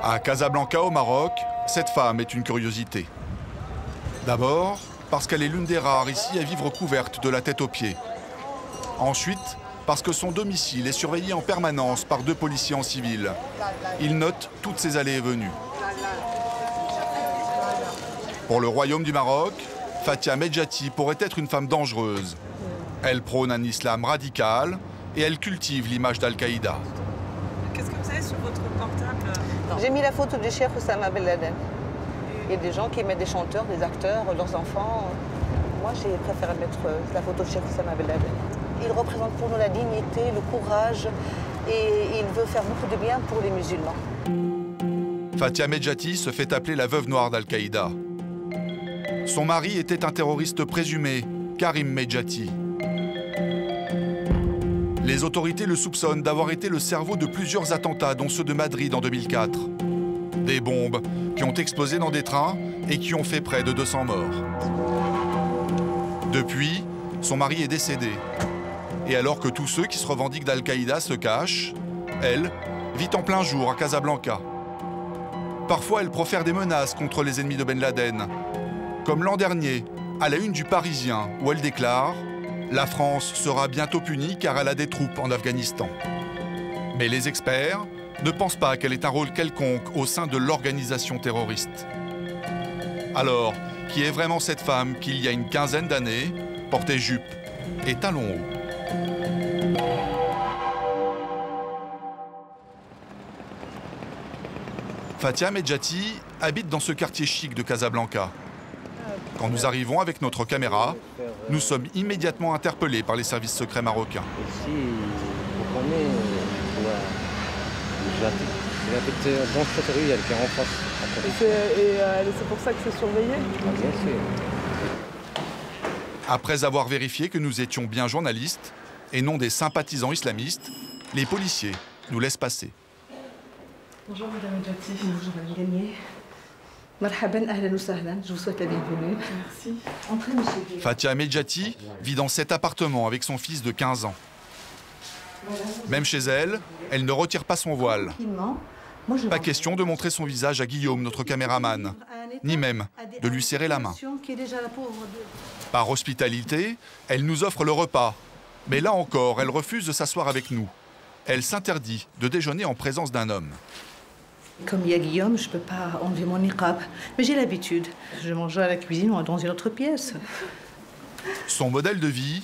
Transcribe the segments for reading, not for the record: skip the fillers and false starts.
À Casablanca, au Maroc, cette femme est une curiosité. D'abord, parce qu'elle est l'une des rares ici à vivre couverte de la tête aux pieds. Ensuite, parce que son domicile est surveillé en permanence par 2 policiers en civil. Ils notent toutes ses allées et venues. Pour le royaume du Maroc, Fatia Medjati pourrait être une femme dangereuse. Elle prône un islam radical et elle cultive l'image d'Al-Qaïda. Qu'est-ce que vous avez sur votre portable? J'ai mis la photo du chef Oussama Ben Laden. Il y a des gens qui mettent des chanteurs, des acteurs, leurs enfants. Moi, j'ai préféré mettre la photo du chef Oussama Ben Laden. Il représente pour nous la dignité, le courage et il veut faire beaucoup de bien pour les musulmans. Fatia Medjati se fait appeler la veuve noire d'Al-Qaïda. Son mari était un terroriste présumé, Karim Medjati. Les autorités le soupçonnent d'avoir été le cerveau de plusieurs attentats, dont ceux de Madrid en 2004. Des bombes qui ont explosé dans des trains et qui ont fait près de 200 morts. Depuis, son mari est décédé. Et alors que tous ceux qui se revendiquent d'Al-Qaïda se cachent, elle vit en plein jour à Casablanca. Parfois, elle profère des menaces contre les ennemis de Ben Laden. Comme l'an dernier, à la une du Parisien, où elle déclare « La France sera bientôt punie car elle a des troupes en Afghanistan ». Mais les experts ne pensent pas qu'elle ait un rôle quelconque au sein de l'organisation terroriste. Alors, qui est vraiment cette femme qui, il y a une quinzaine d'années, portait jupe et talons hauts? Fatia Medjati habite dans ce quartier chic de Casablanca. Quand nous arrivons avec notre caméra, nous sommes immédiatement interpellés par les services secrets marocains. Ici, vous connaissez il habite dans cette rue, elle est en face. Et c'est pour ça que c'est surveillé? Bien sûr. Après avoir vérifié que nous étions bien journalistes et non des sympathisants islamistes, les policiers nous laissent passer. Bonjour Madame Medjati. Bonjour Madame Gagné. Marhaban, ahlan wa sahlan. Je vous souhaite la bienvenue. Merci. Entrez, monsieur. Fatia Medjati vit dans cet appartement avec son fils de 15 ans. Même chez elle, elle ne retire pas son voile. Pas question de montrer son visage à Guillaume, notre caméraman, ni même de lui serrer la main. Par hospitalité, elle nous offre le repas. Mais là encore, elle refuse de s'asseoir avec nous. Elle s'interdit de déjeuner en présence d'un homme. Comme il y a Guillaume, je ne peux pas enlever mon niqab. Mais j'ai l'habitude. Je mange à la cuisine ou dans une autre pièce. Son modèle de vie,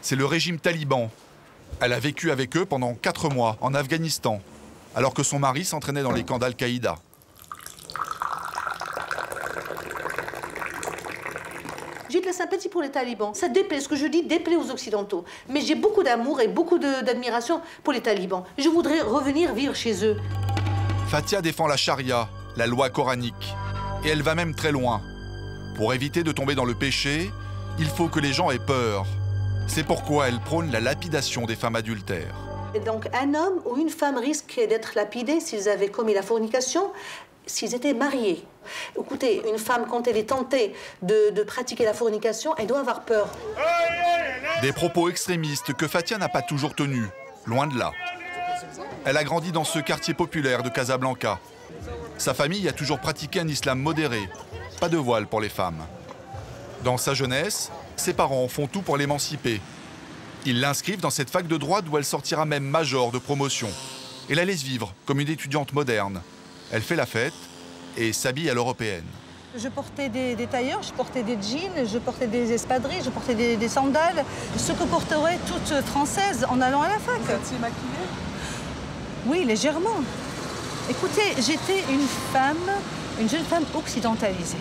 c'est le régime taliban. Elle a vécu avec eux pendant 4 mois en Afghanistan, alors que son mari s'entraînait dans les camps d'Al-Qaïda. J'ai de la sympathie pour les talibans. Ça déplaît, ce que je dis déplaît aux Occidentaux. Mais j'ai beaucoup d'amour et beaucoup d'admiration pour les talibans. Je voudrais revenir vivre chez eux. Fatia défend la charia, la loi coranique. Et elle va même très loin. Pour éviter de tomber dans le péché, il faut que les gens aient peur. C'est pourquoi elle prône la lapidation des femmes adultères. Et donc un homme ou une femme risque d'être lapidé s'ils avaient commis la fornication, s'ils étaient mariés. Écoutez, une femme, quand elle est tentée de pratiquer la fornication, elle doit avoir peur. Des propos extrémistes que Fatia n'a pas toujours tenus, loin de là. Elle a grandi dans ce quartier populaire de Casablanca. Sa famille a toujours pratiqué un islam modéré, pas de voile pour les femmes. Dans sa jeunesse, ses parents font tout pour l'émanciper. Ils l'inscrivent dans cette fac de droit d'où elle sortira même major de promotion et la laisse vivre comme une étudiante moderne. Elle fait la fête et s'habille à l'européenne. Je portais des tailleurs, je portais des jeans, je portais des espadrilles, je portais des sandales. Ce que porterait toute Française en allant à la fac. Vous étiez maquillée? Oui, légèrement. Écoutez, j'étais une jeune femme occidentalisée.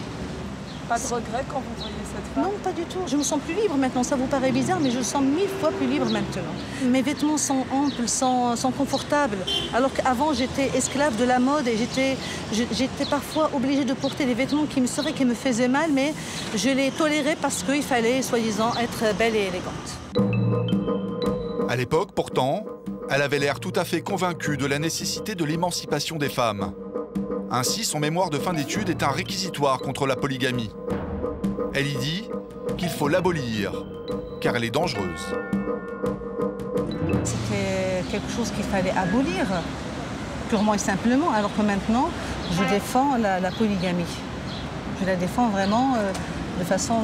Pas de regret quand vous voyez cette femme? Non, pas du tout. Je me sens plus libre maintenant. Ça vous paraît bizarre, mais je me sens 1000 fois plus libre maintenant. Mes vêtements sont amples, sont confortables. Alors qu'avant, j'étais esclave de la mode et j'étais parfois obligée de porter des vêtements qui me faisaient mal, mais je les tolérais parce qu'il fallait, soi-disant, être belle et élégante. À l'époque, pourtant, elle avait l'air tout à fait convaincue de la nécessité de l'émancipation des femmes. Ainsi, son mémoire de fin d'études est un réquisitoire contre la polygamie. Elle y dit qu'il faut l'abolir, car elle est dangereuse. quelque chose qu'il fallait abolir, purement et simplement, alors que maintenant, je défends la polygamie. Je la défends vraiment de façon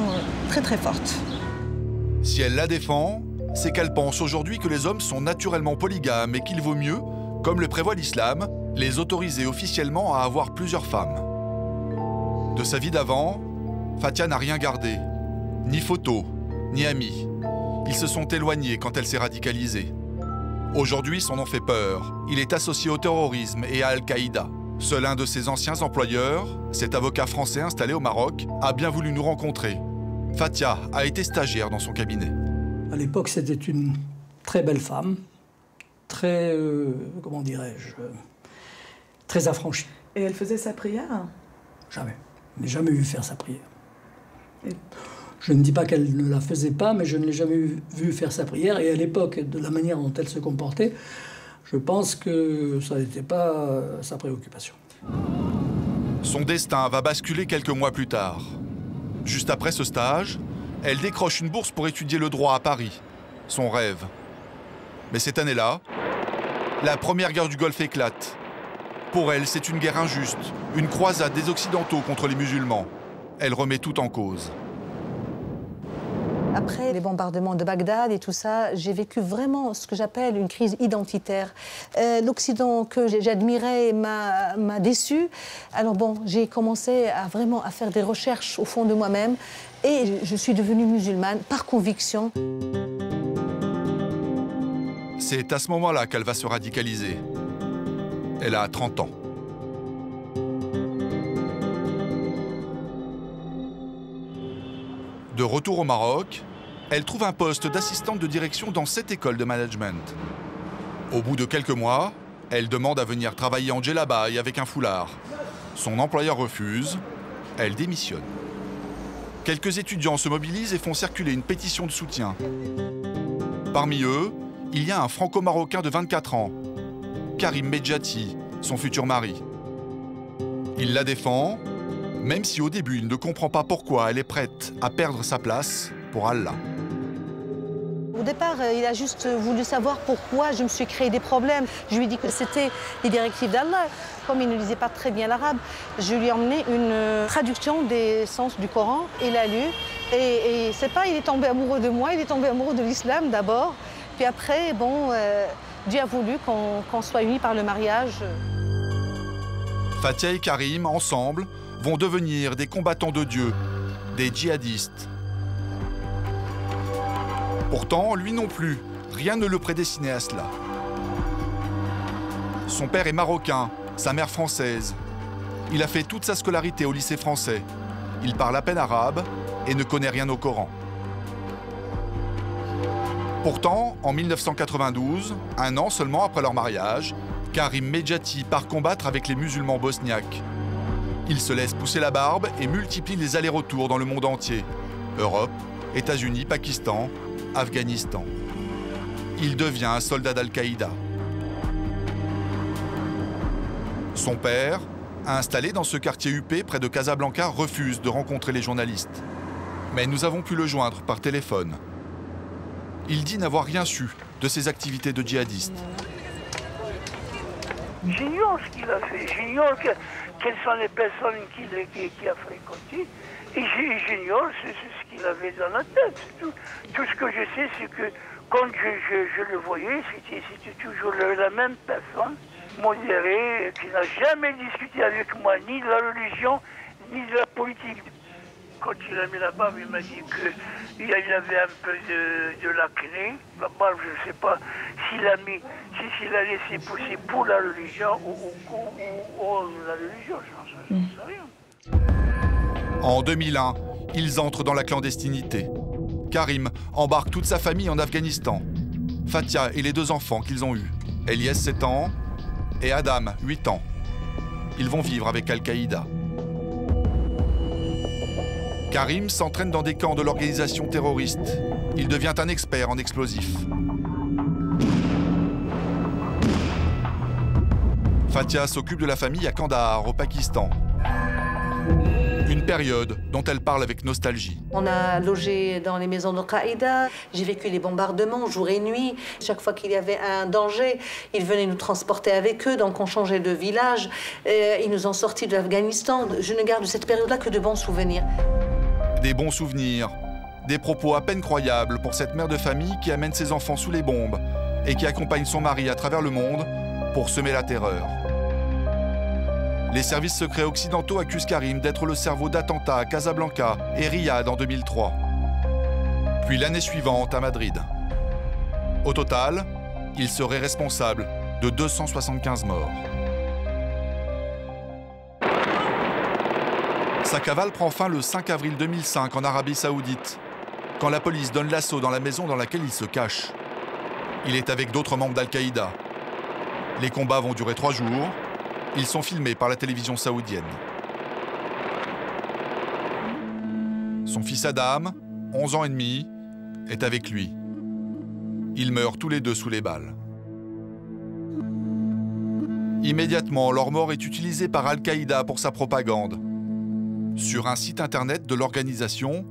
très très forte. Si elle la défend, c'est qu'elle pense aujourd'hui que les hommes sont naturellement polygames et qu'il vaut mieux, comme le prévoit l'islam, les autoriser officiellement à avoir plusieurs femmes. De sa vie d'avant, Fatia n'a rien gardé, ni photos, ni amis. Ils se sont éloignés quand elle s'est radicalisée. Aujourd'hui, son nom fait peur. Il est associé au terrorisme et à Al-Qaïda. Seul un de ses anciens employeurs, cet avocat français installé au Maroc, a bien voulu nous rencontrer. Fatia a été stagiaire dans son cabinet. À l'époque, c'était une très belle femme, très, comment dirais-je, très affranchie. Et elle faisait sa prière? Jamais. Je n'ai jamais vu faire sa prière. Et... Je ne dis pas qu'elle ne la faisait pas, mais je ne l'ai jamais vu faire sa prière. Et à l'époque, de la manière dont elle se comportait, je pense que ça n'était pas sa préoccupation. Son destin va basculer quelques mois plus tard. Juste après ce stage, elle décroche une bourse pour étudier le droit à Paris, son rêve. Mais cette année-là, la première guerre du Golfe éclate. Pour elle, c'est une guerre injuste, une croisade des Occidentaux contre les musulmans. Elle remet tout en cause. Après les bombardements de Bagdad et tout ça, j'ai vécu vraiment ce que j'appelle une crise identitaire. L'Occident que j'admirais m'a déçue. Alors bon, j'ai commencé vraiment à faire des recherches au fond de moi-même et je suis devenue musulmane par conviction. C'est à ce moment-là qu'elle va se radicaliser. Elle a 30 ans. De retour au Maroc, elle trouve un poste d'assistante de direction dans cette école de management. Au bout de quelques mois, elle demande à venir travailler en djellaba et avec un foulard. Son employeur refuse, elle démissionne. Quelques étudiants se mobilisent et font circuler une pétition de soutien. Parmi eux, il y a un franco-marocain de 24 ans, Karim Medjati, son futur mari. Il la défend, même si au début il ne comprend pas pourquoi elle est prête à perdre sa place pour Allah. Au départ, il a juste voulu savoir pourquoi je me suis créé des problèmes. Je lui ai dit que c'était les directives d'Allah. Comme il ne lisait pas très bien l'arabe, je lui ai emmené une traduction des sens du Coran. Il a lu et c'est pas, il est tombé amoureux de moi, il est tombé amoureux de l'islam d'abord. Puis après, bon, Dieu a voulu qu'on soit unis par le mariage. Fatia et Karim, ensemble, vont devenir des combattants de Dieu, des djihadistes. Pourtant, lui non plus, rien ne le prédestinait à cela. Son père est marocain, sa mère française. Il a fait toute sa scolarité au lycée français. Il parle à peine arabe et ne connaît rien au Coran. Pourtant, en 1992, un an seulement après leur mariage, Karim Medjati part combattre avec les musulmans bosniaques. Il se laisse pousser la barbe et multiplie les allers-retours dans le monde entier. Europe, États-Unis, Pakistan, Afghanistan. Il devient un soldat d'Al-Qaïda. Son père, installé dans ce quartier huppé près de Casablanca, refuse de rencontrer les journalistes. Mais nous avons pu le joindre par téléphone. Il dit n'avoir rien su de ses activités de djihadiste. J'ignore ce qu'il a fait, j'ignore quelles sont les personnes qu'il a fréquentées, et j'ignore ce qu'il avait dans la tête. Tout ce que je sais, c'est que quand je le voyais, c'était toujours la même personne, modérée, qui n'a jamais discuté avec moi ni de la religion, ni de la politique. Quand il a mis la barbe, il m'a dit qu'il avait un peu de l'acné. La barbe, je ne sais pas s'il a laissé pousser pour la religion ou hors de la religion, je n'en sais rien. En 2001, ils entrent dans la clandestinité. Karim embarque toute sa famille en Afghanistan. Fatia et les 2 enfants qu'ils ont eus. Elias, 7 ans, et Adam, 8 ans. Ils vont vivre avec Al-Qaïda. Karim s'entraîne dans des camps de l'organisation terroriste. Il devient un expert en explosifs. Fatia s'occupe de la famille à Kandahar, au Pakistan. Une Une période dont elle parle avec nostalgie. On a logé dans les maisons d'Al-Qaïda. J'ai vécu les bombardements jour et nuit. Chaque fois qu'il y avait un danger, ils venaient nous transporter avec eux. Donc on changeait de village. Ils nous ont sortis de l'Afghanistan. Je ne garde de cette période-là que de bons souvenirs. Des bons souvenirs, des propos à peine croyables pour cette mère de famille qui amène ses enfants sous les bombes et qui accompagne son mari à travers le monde pour semer la terreur. Les services secrets occidentaux accusent Karim d'être le cerveau d'attentats à Casablanca et Riyad en 2003. Puis l'année suivante à Madrid. Au total, il serait responsable de 275 morts. Sa cavale prend fin le 5 avril 2005 en Arabie Saoudite, quand la police donne l'assaut dans la maison dans laquelle il se cache. Il est avec d'autres membres d'Al-Qaïda. Les combats vont durer 3 jours. Ils sont filmés par la télévision saoudienne. Son fils Adam, 11 ans et demi, est avec lui. Ils meurent tous les deux sous les balles. Immédiatement, leur mort est utilisée par Al-Qaïda pour sa propagande. Sur un site internet de l'organisation,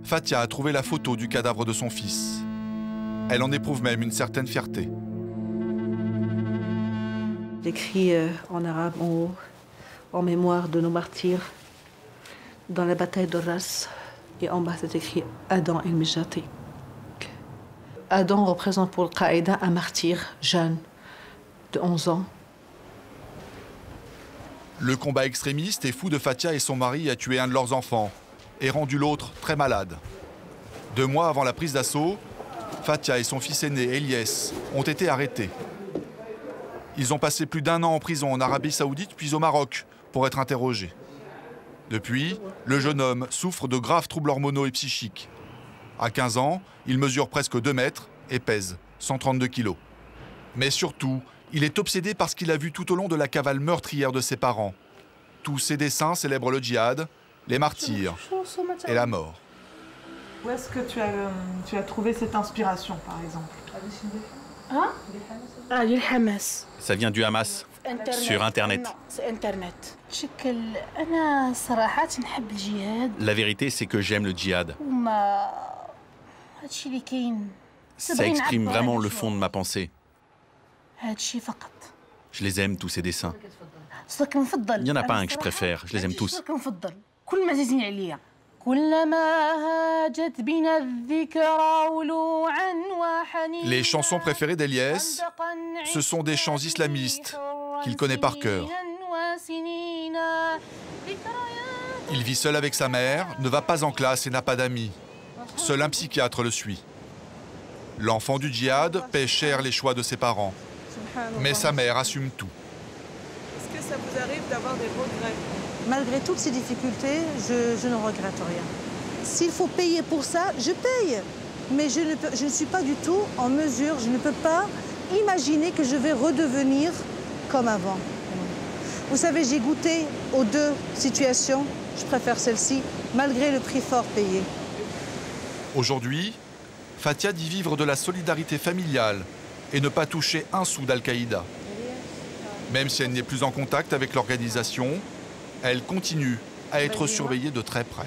Fatia a trouvé la photo du cadavre de son fils. Elle en éprouve même une certaine fierté. Écrit en arabe en haut, en mémoire de nos martyrs, dans la bataille de Ras. Et en bas, c'est écrit Adam el-Mijati. Adam représente pour Al-Qaïda un martyr jeune de 11 ans. Le combat extrémiste et fou de Fatia et son mari a tué un de leurs enfants et rendu l'autre très malade. 2 mois avant la prise d'assaut, Fatia et son fils aîné, Eliès, ont été arrêtés. Ils ont passé plus d'1 an en prison en Arabie Saoudite puis au Maroc pour être interrogés. Depuis, le jeune homme souffre de graves troubles hormonaux et psychiques. À 15 ans, il mesure presque 2 mètres et pèse 132 kilos. Mais surtout, il est obsédé par ce qu'il a vu tout au long de la cavale meurtrière de ses parents. Tous ses dessins célèbrent le djihad, les martyrs et la mort. Où est-ce que tu as trouvé cette inspiration, par exemple? Ça vient du Hamas, sur Internet. La vérité, c'est que j'aime le djihad. Ça exprime vraiment le fond de ma pensée. Je les aime, tous ces dessins. Il n'y en a pas un que je préfère, je les aime tous. Les chansons préférées d'Eliès, ce sont des chants islamistes qu'il connaît par cœur. Il vit seul avec sa mère, ne va pas en classe et n'a pas d'amis. Seul un psychiatre le suit. L'enfant du djihad paie cher les choix de ses parents. Mais sa mère assume tout. Est-ce que ça vous arrive d'avoir des regrets? Malgré toutes ces difficultés, je ne regrette rien. S'il faut payer pour ça, je paye. Mais je ne suis pas du tout en mesure, je ne peux pas imaginer que je vais redevenir comme avant. Vous savez, j'ai goûté aux 2 situations. Je préfère celle-ci, malgré le prix fort payé. Aujourd'hui, Fatia dit vivre de la solidarité familiale et ne pas toucher un sou d'Al-Qaïda. Même si elle n'est plus en contact avec l'organisation, elle continue à être surveillée de très près.